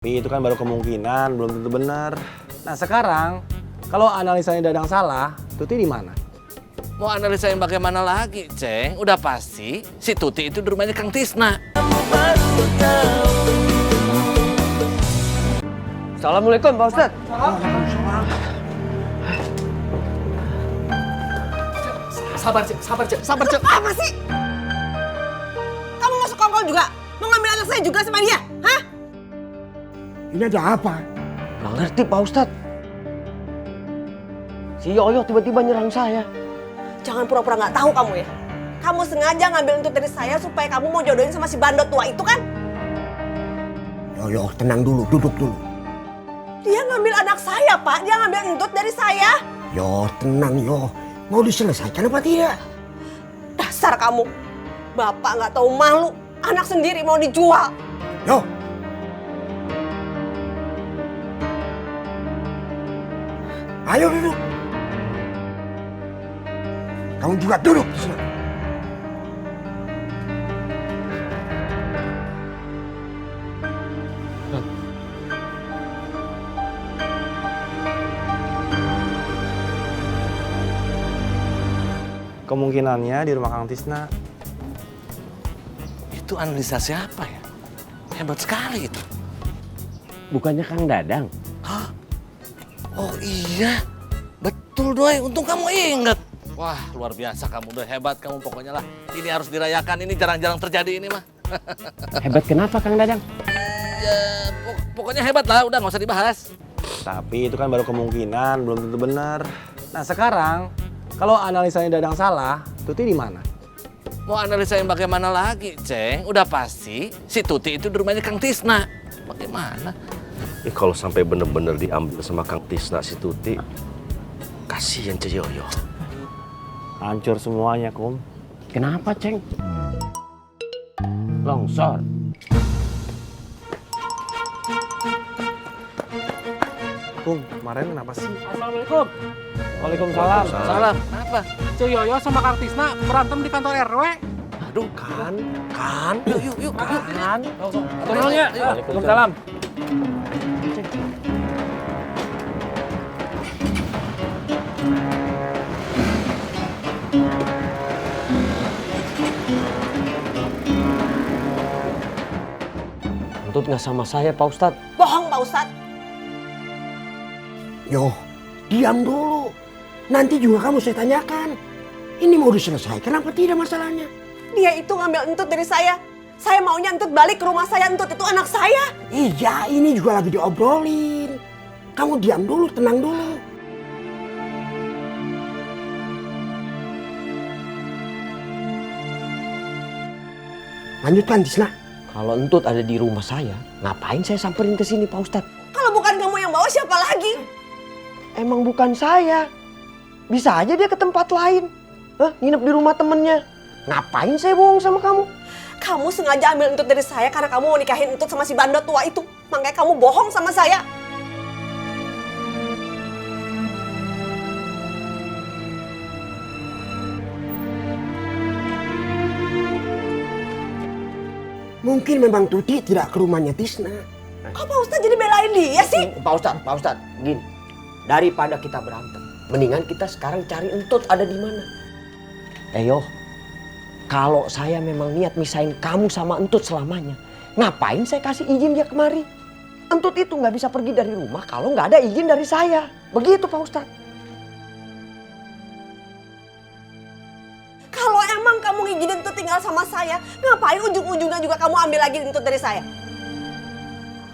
Tapi itu kan baru kemungkinan, belum tentu benar. Nah sekarang, kalau analisanya Dadang salah, Tuti di mana? Mau analisa yang bagaimana lagi, Ceng? Udah pasti si Tuti itu di rumahnya Kang Tisna. Assalamualaikum Pak Ustadz. Sabar, Ceng. Apa sih? Kamu masuk kongkol juga? Mau ngambil anak saya juga sama dia? Hah? Ini ada apa? Nggak ngerti Pak Ustadz. Si Yoyo tiba-tiba nyerang saya. Jangan pura-pura nggak tahu kamu ya. Kamu sengaja ngambil entut dari saya supaya kamu mau jodohin sama si bandot tua itu kan? Yo, tenang dulu, duduk dulu. Dia ngambil anak saya, Pak. Dia ngambil entut dari saya. Yo, tenang yo. Mau diselesaikan apa tidak? Dasar kamu. Bapak nggak tahu malu. Anak sendiri mau dijual. Yo. Ayo duduk. Kamu juga duduk di sana. Kemungkinannya di rumah Kang Tisna. Itu analisa siapa ya? Hebat sekali itu. Bukannya Kang Dadang? Hah? Oh iya, betul Doi. Untung kamu ingat. Wah, luar biasa kamu Doi. Hebat kamu pokoknya lah. Ini harus dirayakan. Ini jarang-jarang terjadi ini mah. Hebat kenapa Kang Dadang? Ya, pokoknya hebat lah. Udah nggak usah dibahas. Tapi itu kan baru kemungkinan, belum tentu benar. Nah sekarang, kalau analisanya Dadang salah, Tuti di mana? Mau analisa yang bagaimana lagi, Ceng? Udah pasti si Tuti itu di rumahnya Kang Tisna. Bagaimana? Kalau sampai bener-bener diambil sama Kang Tisna si Tuti, kasihan Ceyoyo. Hancur semuanya, Kum. Kenapa Ceng? Longsor. Kum, kemarin kenapa sih? Assalamualaikum. Waalaikumsalam. Salam. Apa? Yoyo sama Kang Tisna berantem di kantor RW. Aduh, kan. Yuk. Kan? Tenang ya. Waalaikumsalam. Entut nggak sama saya Pak Ustadz. Bohong, Pak Ustadz. Yo, diam dulu. Nanti juga kamu saya tanyakan. Ini mau diselesaikan apa tidak masalahnya? Dia itu ngambil entut dari saya. Saya maunya entut balik ke rumah saya. Entut itu anak saya. Iya, ini juga lagi diobrolin. Kamu diam dulu, tenang dulu. Lanjutkan, Tisna. Kalau Entut ada di rumah saya, ngapain saya samperin ke sini Pak Ustadz? Kalau bukan kamu yang bawa, siapa lagi? Emang bukan saya. Bisa aja dia ke tempat lain. Nginep di rumah temennya. Ngapain saya bohong sama kamu? Kamu sengaja ambil entut dari saya karena kamu mau nikahin entut sama si bandot tua itu. Makanya kamu bohong sama saya. Mungkin memang Tuti tidak ke rumahnya Tisna. Kok Pak Ustadz jadi belain dia sih? Pak Ustadz, gini. Daripada kita berantem, mendingan kita sekarang cari Entut ada di mana. Yo, kalau saya memang niat misahin kamu sama Entut selamanya, ngapain saya kasih izin dia kemari? Entut itu nggak bisa pergi dari rumah kalau nggak ada izin dari saya. Begitu Pak Ustadz. Kalau emang kamu ngizinin entut tinggal sama saya, ngapain ujung-ujungnya juga kamu ambil lagi entut dari saya?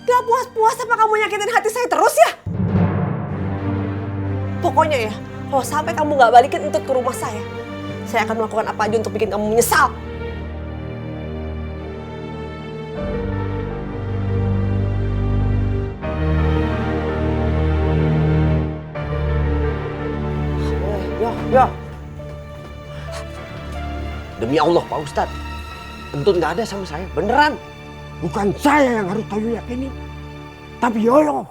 Gak puas-puas apa kamu nyakitin hati saya terus ya? Pokoknya ya, kalau sampai kamu gak balikin entut ke rumah saya akan melakukan apa aja untuk bikin kamu menyesal. Ya. Demi Allah Pak Ustadz, Entut nggak ada sama saya, beneran. Bukan saya yang harus tahu yakini, tapi Yoyo.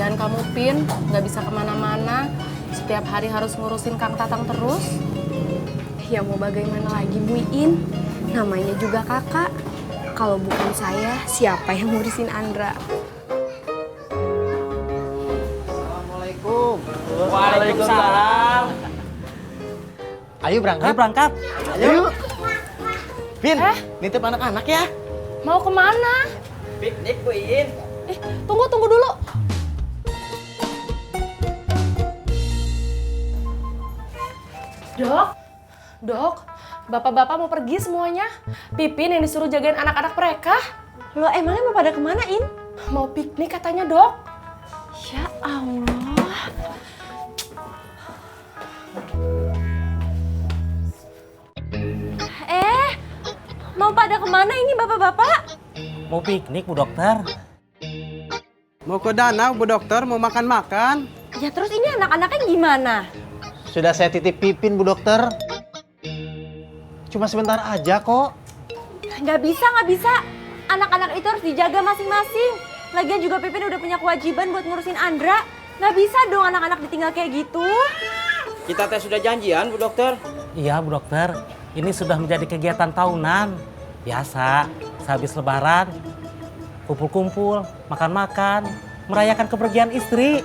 kerjaan kamu, Pin, nggak bisa kemana-mana. Setiap hari harus ngurusin Kang Tatang terus. Ya mau bagaimana lagi Bu Iin, namanya juga kakak. Kalau bukan saya, siapa yang ngurusin Andra? Assalamualaikum. Waalaikumsalam. Ayo berangkat. Ayo. Pin, nitip anak-anak ya. Mau kemana? Piknik Bu Iin. Tunggu dulu. Dok, bapak-bapak mau pergi semuanya. Pipin yang disuruh jagain anak-anak mereka. Lo emangnya mau pada kemana, In? Mau piknik katanya, Dok. Ya Allah. Mau pada kemana ini bapak-bapak? Mau piknik Bu Dokter. Mau ke danau, Bu Dokter, mau makan-makan. Ya terus ini anak-anaknya gimana? Sudah saya titip Pipin Bu Dokter. Cuma sebentar aja kok. Nggak bisa. Anak-anak itu harus dijaga masing-masing. Lagian juga Pipin udah punya kewajiban buat ngurusin Andra. Nggak bisa dong anak-anak ditinggal kayak gitu. Kita sudah janjian Bu Dokter. Iya Bu Dokter. Ini sudah menjadi kegiatan tahunan. Biasa, sehabis lebaran, kumpul-kumpul, makan-makan, merayakan kepergian istri.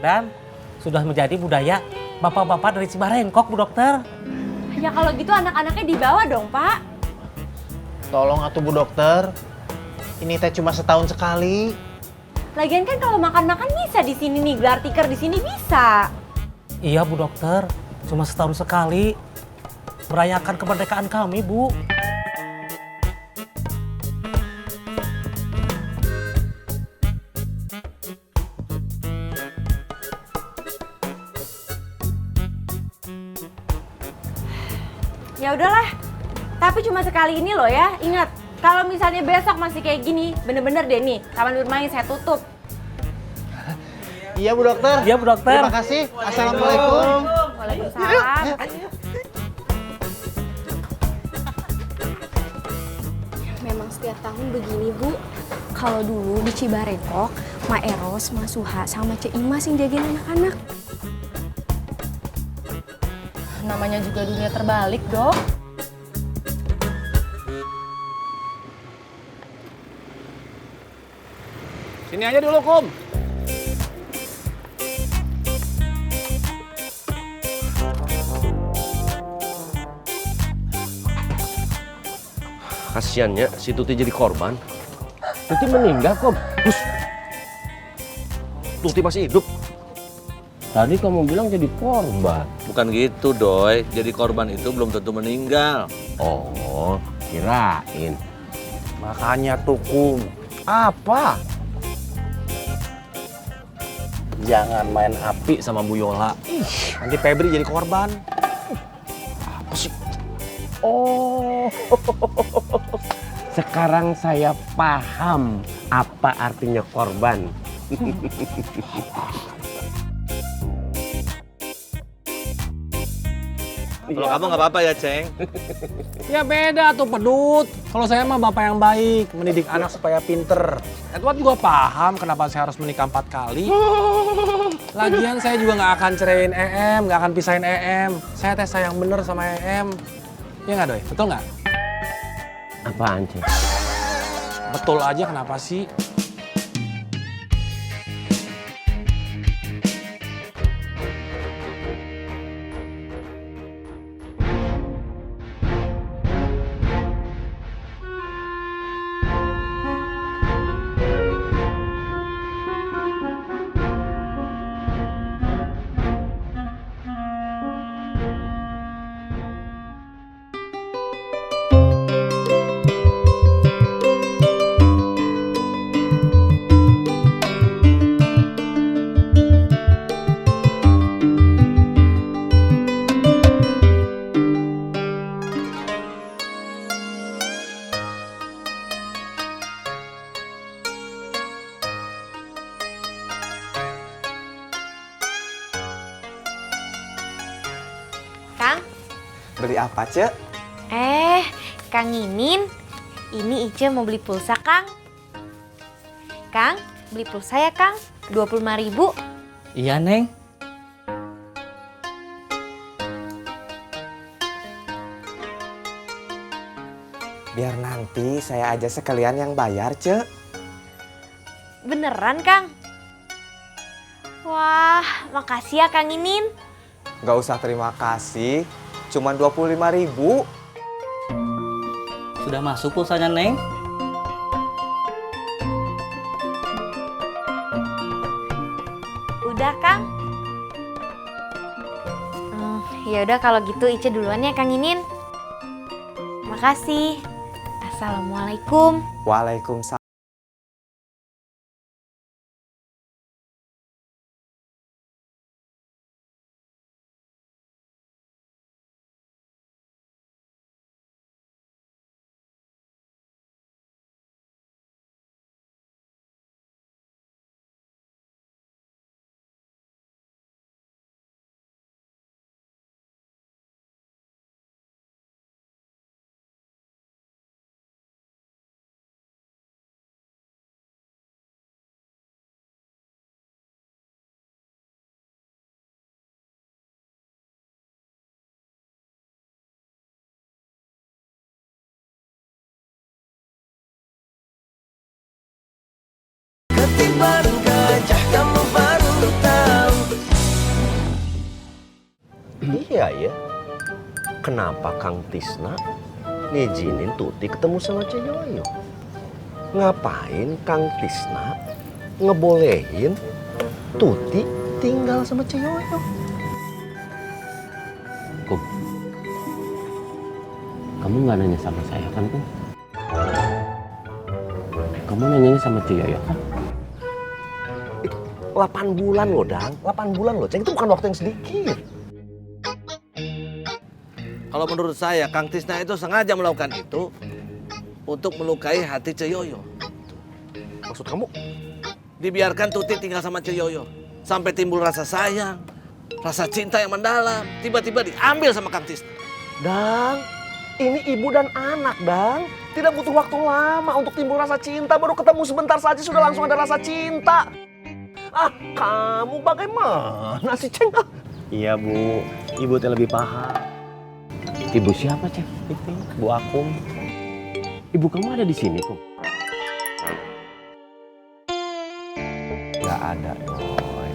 Dan sudah menjadi budaya bapak-bapak dari Cibarengkok, Bu Dokter. Ya kalau gitu anak-anaknya dibawa dong, Pak. Tolong atuh Bu Dokter. Ini teh cuma setahun sekali. Lagian kan kalau makan-makan bisa di sini nih, gelar tikar di sini bisa. Iya Bu Dokter, cuma setahun sekali. Merayakan kemerdekaan kami, Bu. Ya udahlah. Tapi cuma sekali ini loh ya. Ingat, kalau misalnya besok masih kayak gini, bener-bener deh nih, taman bermain saya tutup. Iya Bu Dokter. Iya Bu Dokter. Terima kasih. Assalamualaikum. Waalaikumsalam. Memang setiap tahun begini Bu. Kalau dulu di Cibarengkok, Ma Eros, Ma Suha, sama Cek Imas yang jagain anak-anak. Namanya juga dunia terbalik, Dok. Sini aja dulu, Kum. Kasiannya si Tuti jadi korban. Tuti meninggal, Kom. Tuti masih hidup. Tadi kamu bilang jadi korban. Bukan gitu, Doi. Jadi korban itu belum tentu meninggal. Oh, kirain. Makanya tuh, Kum. Apa? Jangan main api sama Bu Yola. Nanti Febri jadi korban. Apa sih? Oh, sekarang saya paham apa artinya korban. Kalau kamu nggak apa-apa ya, Ceng. Ya beda tuh, Pedut. Kalau saya mah bapak yang baik, mendidik anak supaya pinter. Edward juga paham kenapa saya harus menikah 4 kali. Lagian saya juga nggak akan ceraiin EM, nggak akan pisahin EM. Saya teh sayang bener sama EM. Iya nggak, Doi? Betul nggak? Apaan, Cek? Betul aja, kenapa sih? Kang? Beli apa, Cek? Kang Inin, ini Ice mau beli pulsa, Kang. Kang, Beli pulsa ya, Kang. 25.000. Iya, Neng. Biar nanti saya aja sekalian yang bayar, Cek. Beneran, Kang? Wah, makasih ya, Kang Inin. Nggak usah terima kasih, cuman 25.000. Sudah masuk pulsanya, Neng? Udah, Kang. Ya udah kalau gitu Ica duluan ya, Kang Inin. Makasih. Assalamualaikum. Waalaikumsalam. Baru gajah kamu baru tahu. Iya ya. Kenapa Kang Tisna ngizinin Tuti ketemu sama Ceyoyo? Ngapain Kang Tisna ngebolehin Tuti tinggal sama Ceyoyo? Kum, kamu nggak nanya sama saya kan, Kum? Kamu nanyanya sama Ceyoyo kan? 8 bulan loh, Dang. 8 bulan loh, Ceng. Itu bukan waktu yang sedikit. Kalau menurut saya, Kang Tisna itu sengaja melakukan itu untuk melukai hati Ceyoyo. Maksud kamu? Dibiarkan Tuti tinggal sama Ceyoyo. Sampai timbul rasa sayang, rasa cinta yang mendalam. Tiba-tiba diambil sama Kang Tisna. Dang, ini ibu dan anak, Dang. Tidak butuh waktu lama untuk timbul rasa cinta. Baru ketemu sebentar saja sudah langsung ada rasa cinta. Ah, kamu bagaimana sih, Ceng? Iya, Bu. Ibu teh lebih paham. Ibu siapa, Ceng? Itu, Bu Akum. Ibu kamu ada di sini, Kum? Gak ada, Boy.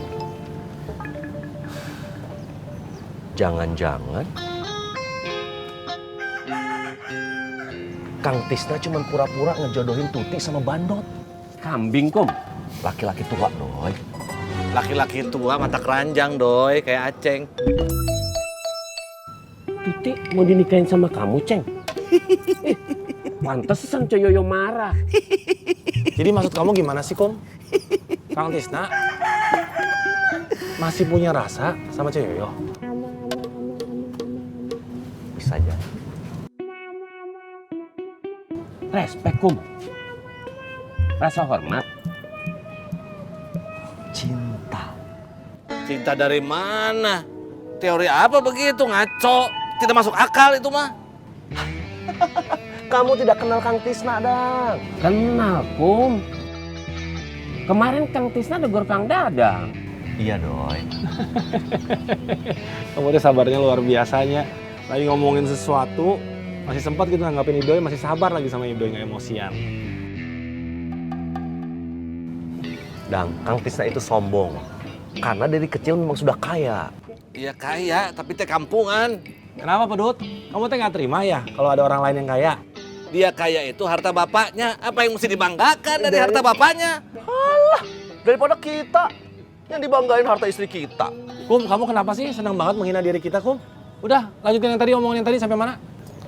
Jangan-jangan Kang Tisna cuma pura-pura ngejodohin Tuti sama Bandot. Kambing, Kum. Laki-laki tua, Doi. Laki-laki tua mata keranjang, Doi, kayak Aceng. Tuti mau dinikahin sama kamu, Ceng? Pantesan Ceyoyo marah. Jadi maksud kamu gimana sih, Kum? Kang Tisna masih punya rasa sama Ceyoyo? Bisa aja. Respek, Kum. Rasa hormat. Cinta. Cinta dari mana? Teori apa begitu? Ngaco. Tidak masuk akal itu mah. Kamu tidak kenal Kang Tisna, Dang. Kenal, Kum. Kemarin Kang Tisna negur Kang Dadang. Iya, Doi. Kamu tuh sabarnya luar biasanya. Lagi ngomongin sesuatu, masih sempat gitu nanggapin Idoy, masih sabar lagi sama Idoy, nggak emosian. Dang, Kang Tisna itu sombong. Karena dari kecil memang sudah kaya. Iya kaya, tapi teh kampungan. Kenapa, Pedut? Kamu teh nggak terima ya kalau ada orang lain yang kaya? Dia kaya itu harta bapaknya. Apa yang mesti dibanggakan dari harta bapaknya? Alah, daripada kita yang dibanggain harta istri kita. Kum, kamu kenapa sih senang banget menghina diri kita, Kum? Udah, lanjutin yang tadi, omongin yang tadi sampai mana?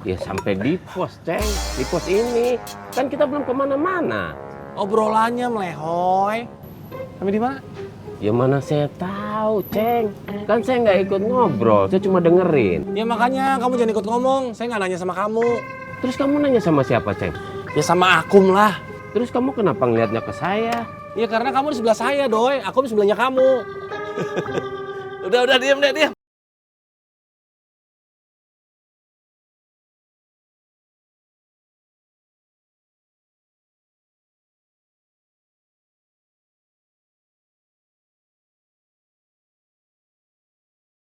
Ya sampai di pos, Ceng. Di pos ini. Kan kita belum kemana-mana. Obrolannya melehoy. Sampai di mana? Ya mana saya tahu, Ceng. Kan saya nggak ikut ngobrol, saya cuma dengerin. Ya makanya kamu jangan ikut ngomong, saya nggak nanya sama kamu. Terus kamu nanya sama siapa, Ceng? Ya sama Akum lah. Terus kamu kenapa ngeliatnya ke saya? Ya karena kamu di sebelah saya, Doy. Aku di sebelahnya kamu. Udah, diam deh, diam.